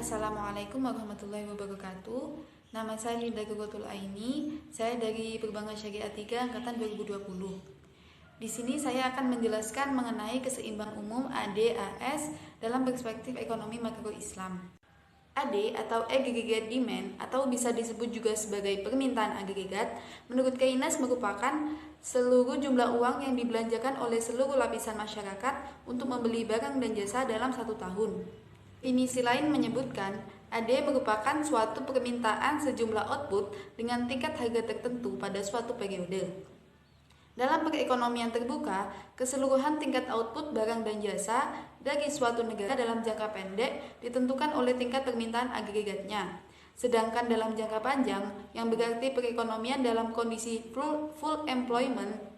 Assalamualaikum warahmatullahi wabarakatuh. Nama saya Linda Gogotul Aini. Saya dari Perbankan Syariah 3 Angkatan 2020. Di sini saya akan menjelaskan mengenai keseimbang umum AD/AS dalam perspektif ekonomi makro Islam. AD atau aggregate demand atau bisa disebut juga sebagai permintaan agregat, menurut Keynes merupakan seluruh jumlah uang yang dibelanjakan oleh seluruh lapisan masyarakat untuk membeli barang dan jasa dalam satu tahun. Definisi lain menyebutkan AD merupakan suatu permintaan sejumlah output dengan tingkat harga tertentu pada suatu periode. Dalam perekonomian terbuka, keseluruhan tingkat output barang dan jasa dari suatu negara dalam jangka pendek ditentukan oleh tingkat permintaan agregatnya. Sedangkan dalam jangka panjang, yang berarti perekonomian dalam kondisi full employment,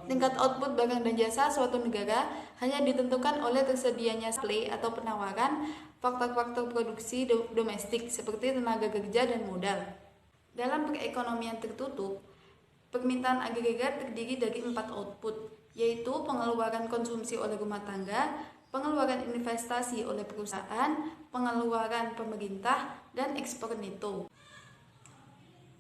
tingkat output barang dan jasa suatu negara hanya ditentukan oleh tersedianya supply atau penawaran faktor-faktor produksi domestik seperti tenaga kerja dan modal. Dalam perekonomian tertutup, permintaan agregat terdiri dari 4 output, yaitu pengeluaran konsumsi oleh rumah tangga, pengeluaran investasi oleh perusahaan, pengeluaran pemerintah, dan ekspor neto.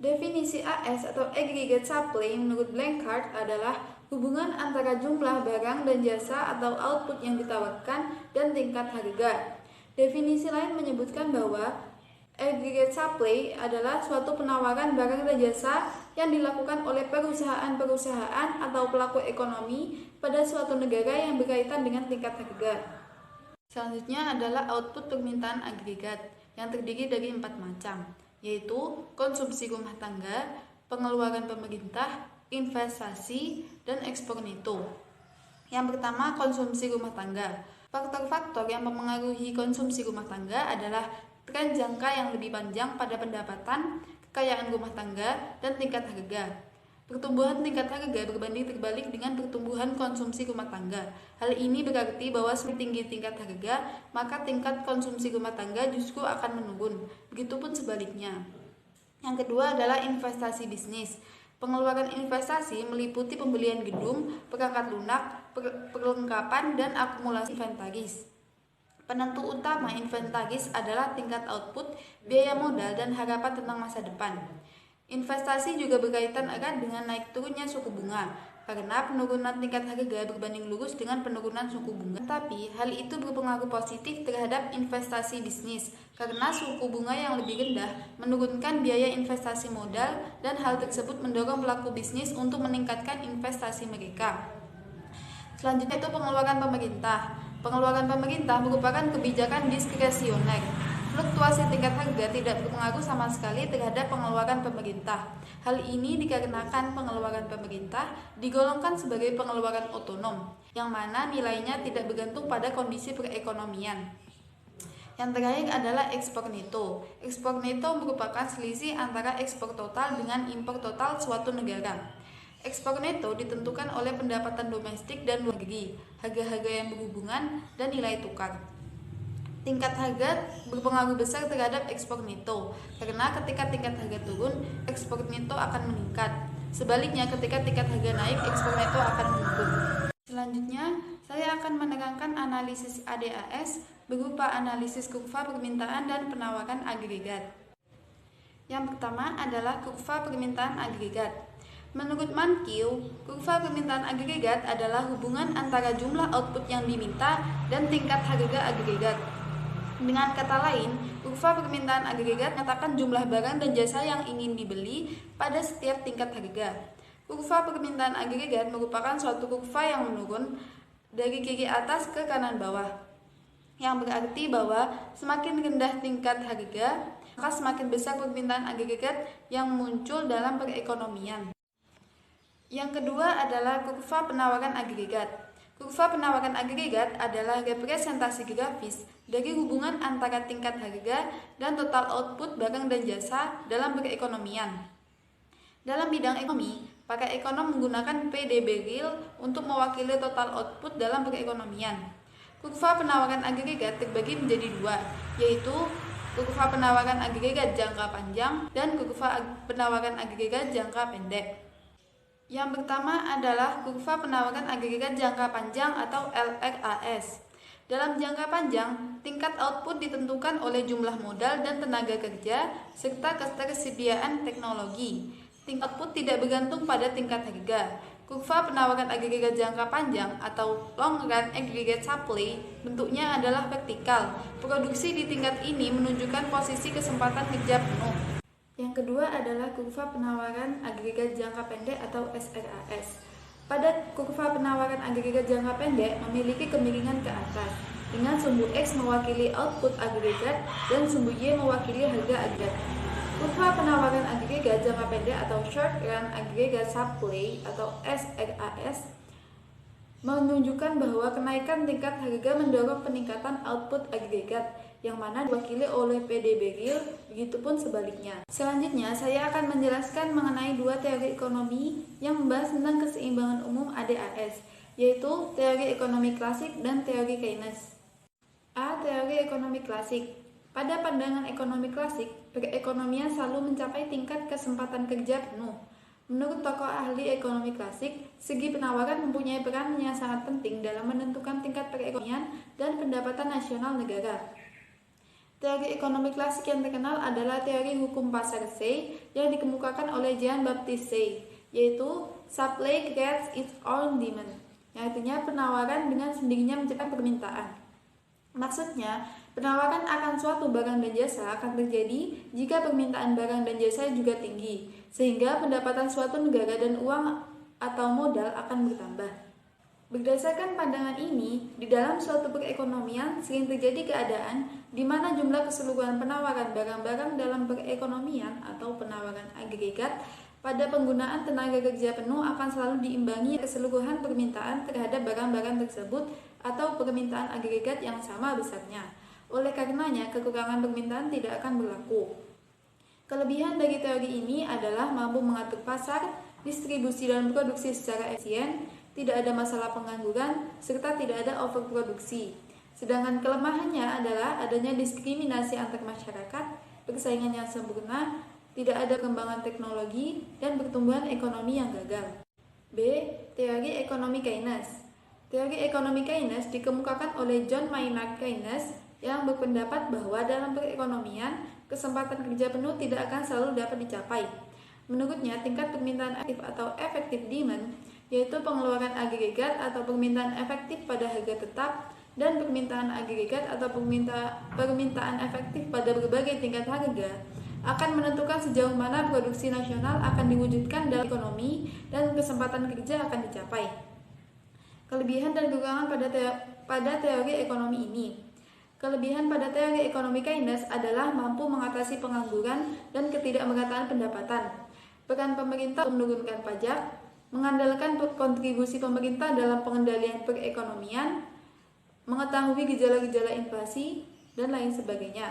Definisi AS atau aggregate supply menurut Blanchard adalah hubungan antara jumlah barang dan jasa atau output yang ditawarkan dan tingkat harga. Definisi lain menyebutkan bahwa aggregate supply adalah suatu penawaran barang dan jasa yang dilakukan oleh perusahaan-perusahaan atau pelaku ekonomi pada suatu negara yang berkaitan dengan tingkat harga. Selanjutnya adalah output permintaan agregat yang terdiri dari 4 macam, yaitu konsumsi rumah tangga, pengeluaran pemerintah, investasi, dan ekspor neto. Yang pertama, konsumsi rumah tangga. Faktor-faktor yang mempengaruhi konsumsi rumah tangga adalah tren jangka yang lebih panjang pada pendapatan, kekayaan rumah tangga, dan tingkat harga. Pertumbuhan tingkat harga berbanding terbalik dengan pertumbuhan konsumsi rumah tangga. Hal ini berarti bahwa semakin tinggi tingkat harga, maka tingkat konsumsi rumah tangga justru akan menurun. Begitupun sebaliknya. Yang kedua adalah investasi bisnis. Pengeluaran investasi meliputi pembelian gedung, perangkat lunak, perlengkapan, dan akumulasi inventaris. Penentu utama inventaris adalah tingkat output, biaya modal, dan harapan tentang masa depan. Investasi juga berkaitan erat dengan naik turunnya suku bunga, karena penurunan tingkat harga berbanding lurus dengan penurunan suku bunga. Tapi hal itu berpengaruh positif terhadap investasi bisnis, karena suku bunga yang lebih rendah menurunkan biaya investasi modal, dan hal tersebut mendorong pelaku bisnis untuk meningkatkan investasi mereka. Selanjutnya itu pengeluaran pemerintah. Pengeluaran pemerintah merupakan kebijakan diskresioner. Fluktuasi tingkat harga tidak berpengaruh sama sekali terhadap pengeluaran pemerintah. Hal ini dikarenakan pengeluaran pemerintah digolongkan sebagai pengeluaran otonom, yang mana nilainya tidak bergantung pada kondisi perekonomian. Yang terakhir adalah ekspor neto. Ekspor neto merupakan selisih antara ekspor total dengan impor total suatu negara. Ekspor neto ditentukan oleh pendapatan domestik dan luar negeri, harga-harga yang berhubungan, dan nilai tukar. Tingkat harga berpengaruh besar terhadap ekspor neto, karena ketika tingkat harga turun, ekspor neto akan meningkat. Sebaliknya, ketika tingkat harga naik, ekspor neto akan menurun. Selanjutnya, saya akan menerangkan analisis AD/AS berupa analisis kurva permintaan dan penawaran agregat. Yang pertama adalah kurva permintaan agregat. Menurut Mankiw, kurva permintaan agregat adalah hubungan antara jumlah output yang diminta dan tingkat harga agregat. Dengan kata lain, kurva permintaan agregat menyatakan jumlah barang dan jasa yang ingin dibeli pada setiap tingkat harga. Kurva permintaan agregat merupakan suatu kurva yang menurun dari kiri atas ke kanan bawah, yang berarti bahwa semakin rendah tingkat harga, maka semakin besar permintaan agregat yang muncul dalam perekonomian. Yang kedua adalah kurva penawaran agregat. Kurva penawaran agregat adalah representasi grafis dari hubungan antara tingkat harga dan total output barang dan jasa dalam perekonomian. Dalam bidang ekonomi, para ekonom menggunakan PDB real untuk mewakili total output dalam perekonomian. Kurva penawaran agregat terbagi menjadi 2, yaitu kurva penawaran agregat jangka panjang dan kurva penawaran agregat jangka pendek. Yang pertama adalah kurva penawaran agregat jangka panjang atau LRAS. Dalam jangka panjang, tingkat output ditentukan oleh jumlah modal dan tenaga kerja serta ketersediaan teknologi. Tingkat output tidak bergantung pada tingkat harga. Kurva penawaran agregat jangka panjang atau long run aggregate supply bentuknya adalah vertikal. Produksi di tingkat ini menunjukkan posisi kesempatan kerja penuh. Yang kedua adalah kurva penawaran agregat jangka pendek atau SRAS. Pada kurva penawaran agregat jangka pendek memiliki kemiringan ke atas, dengan sumbu X mewakili output agregat dan sumbu Y mewakili harga agregat. Kurva penawaran agregat jangka pendek atau short run aggregate supply atau SRAS menunjukkan bahwa kenaikan tingkat harga mendorong peningkatan output agregat yang mana diwakili oleh PDB real, begitupun sebaliknya. Selanjutnya, saya akan menjelaskan mengenai dua teori ekonomi yang membahas tentang keseimbangan umum ADAS, yaitu teori ekonomi klasik dan teori Keynes. A. Teori ekonomi klasik. Pada pandangan ekonomi klasik, perekonomian selalu mencapai tingkat kesempatan kerja penuh. Menurut tokoh ahli ekonomi klasik, segi penawaran mempunyai peran yang sangat penting dalam menentukan tingkat perekonomian dan pendapatan nasional negara. Teori ekonomi klasik yang terkenal adalah teori hukum pasar Say yang dikemukakan oleh Jean-Baptiste Say, yaitu supply creates its own demand, yang artinya penawaran dengan sendirinya menciptakan permintaan. Maksudnya, penawaran akan suatu barang dan jasa akan terjadi jika permintaan barang dan jasa juga tinggi, sehingga pendapatan suatu negara dan uang atau modal akan bertambah. Berdasarkan pandangan ini, di dalam suatu perekonomian sering terjadi keadaan di mana jumlah keseluruhan penawaran barang-barang dalam perekonomian atau penawaran agregat pada penggunaan tenaga kerja penuh akan selalu diimbangi keseluruhan permintaan terhadap barang-barang tersebut atau permintaan agregat yang sama besarnya. Oleh karenanya, kekurangan permintaan tidak akan berlaku. Kelebihan dari teori ini adalah mampu mengatur pasar, distribusi dan produksi secara efisien, tidak ada masalah pengangguran, serta tidak ada overproduksi. Sedangkan kelemahannya adalah adanya diskriminasi antar masyarakat, persaingan yang sempurna, tidak ada kembangan teknologi, dan pertumbuhan ekonomi yang gagal. B. Teori ekonomi Keynes. Teori ekonomi Keynes dikemukakan oleh John Maynard Keynes yang berpendapat bahwa dalam perekonomian, kesempatan kerja penuh tidak akan selalu dapat dicapai. Menurutnya, tingkat permintaan aktif atau effective demand, yaitu pengeluaran agregat atau permintaan efektif pada harga tetap, dan permintaan agregat atau permintaan efektif pada berbagai tingkat harga, akan menentukan sejauh mana produksi nasional akan diwujudkan dalam ekonomi dan kesempatan kerja akan dicapai. Kelebihan dan kekurangan pada teori ekonomi ini. Kelebihan pada teori ekonomi Keynes adalah mampu mengatasi pengangguran dan ketidakmerataan pendapatan. Peran pemerintah menurunkan pajak, mengandalkan kontribusi pemerintah dalam pengendalian perekonomian, mengetahui gejala-gejala inflasi, dan lain sebagainya.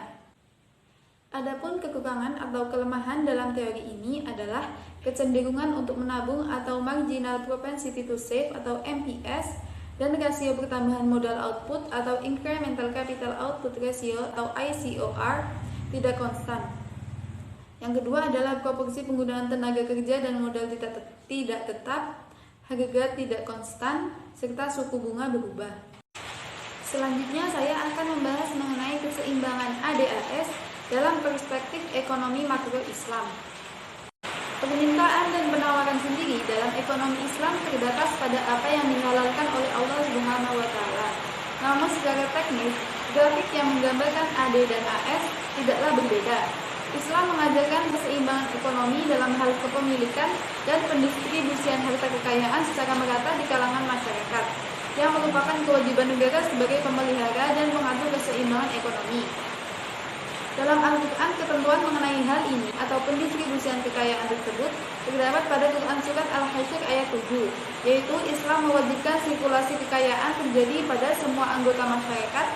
Adapun kekurangan atau kelemahan dalam teori ini adalah kecenderungan untuk menabung atau marginal propensity to save atau MPS, dan rasio pertambahan modal output atau incremental capital output ratio atau ICOR tidak konstan. Yang kedua adalah proporsi penggunaan tenaga kerja dan modal tidak tetap, harga tidak konstan, serta suku bunga berubah. Selanjutnya saya akan membahas mengenai keseimbangan ADAS dalam perspektif ekonomi makro Islam. Permintaan dan penawaran sendiri dalam ekonomi Islam terbatas pada apa yang dihalalkan oleh Allah Subhanahu wa Ta'ala. Namun secara teknis, grafik yang menggambarkan AD dan AS tidaklah berbeda. Islam mengajarkan keseimbangan ekonomi dalam hal kepemilikan dan pendistribusian harta kekayaan secara merata di kalangan masyarakat, yang merupakan kewajiban negara sebagai pemelihara dan pengatur keseimbangan ekonomi. Dalam Al-Quran, ketentuan mengenai hal ini atau pendistribusian kekayaan tersebut terdapat pada Quran Surat Al-Hasyr ayat 7, yaitu Islam mewajibkan sirkulasi kekayaan terjadi pada semua anggota masyarakat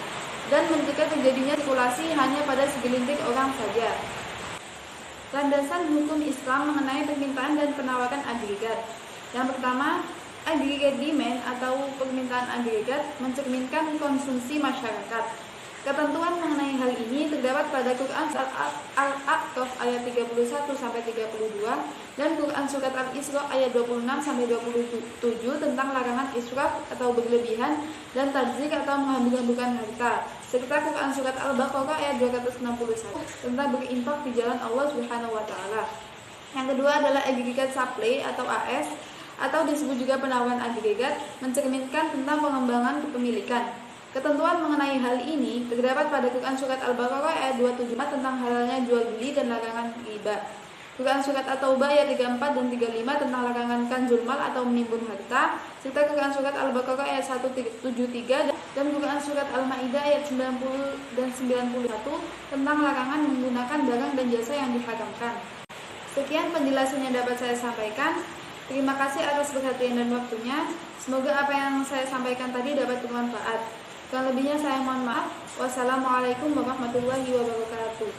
dan mencegah terjadinya sirkulasi hanya pada segelintir orang saja. Landasan hukum Islam mengenai permintaan dan penawaran agregat. Yang pertama, aggregate demand atau permintaan agregat mencerminkan konsumsi masyarakat. Ketentuan mengenai hal hal ini terdapat pada Quran surat Al-A'raf ayat 31-32 dan Quran surat Al-Isra ayat 26-27 tentang larangan israf atau berlebihan dan tabdzir atau menghambur-hamburkan harta, serta Quran surat Al-Baqarah ayat 261 tentang berinfak di jalan Allah Subhanahu wa taala. Yang kedua adalah agregat supply atau AS atau disebut juga penawaran agregat, mencerminkan tentang pengembangan kepemilikan. Ketentuan mengenai hal ini terdapat pada Quran surat Al-Baqarah ayat 27 tentang halalnya jual beli dan larangan riba. Quran surat At-Taubah ayat 34 dan 35 tentang larangan kanzul mal atau menimbun harta, serta Quran surat Al-Baqarah ayat 173 dan Quran surat Al-Maidah ayat 90 dan 91 tentang larangan menggunakan barang dan jasa yang diharamkan. Sekian penjelasan yang dapat saya sampaikan. Terima kasih atas perhatian dan waktunya. Semoga apa yang saya sampaikan tadi dapat bermanfaat. Kurang lebihnya saya mohon maaf. Wassalamualaikum warahmatullahi wabarakatuh.